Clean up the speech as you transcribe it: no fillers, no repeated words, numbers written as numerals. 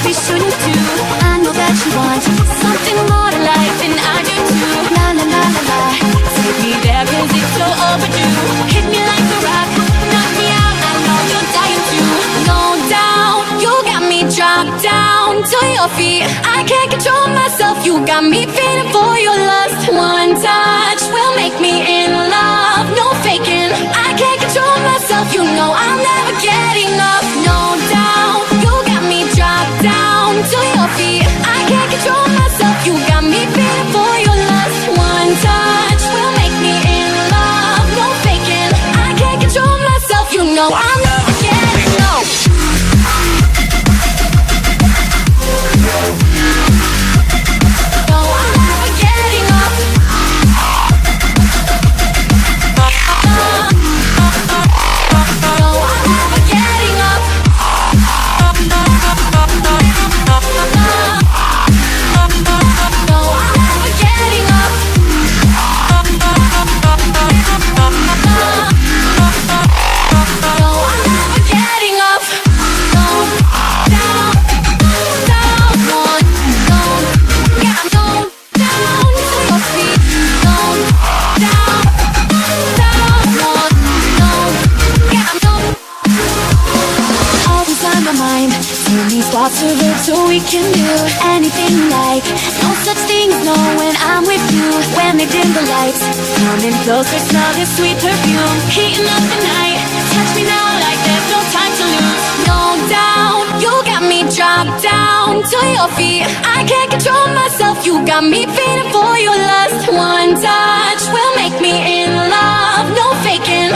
we shouldn't do. I know that you want something more to life, and I do too. La la la la la, take me there 'cause it's so overdue. Hit me like a rock, knock me out, I know you're dying to. No doubt, you got me dropped down to your feet. I can't control myself, you got me feeling for your lust. One touch will make me in love, no faking. I can't control myself, you know I'll never get enough. No doubt, you got me dropped down to your feet. I can't control myself, you got me feeling for your lust. One touch will make me in love, no faking. I can't control myself, you know I'll never get enough. No, I'll never get enough. No, I'll never get enough. No, I'll never get enough. No, I'll never get enough. No, down, down, one, no, yeah, no, down to your feet. No, down, down, one, no, yeah, no. Always on my mind, turn these thoughts over so we can do anything you like. No such thing as no when I'm with you. When they dim the lights, coming closer, smell this sweet perfume. Heating up the night, touch me now like there's no time to lose. No doubt, you got me dropped down to your feet. I can't control myself, you got me feeling for your lust. One touch will make me in love, no faking.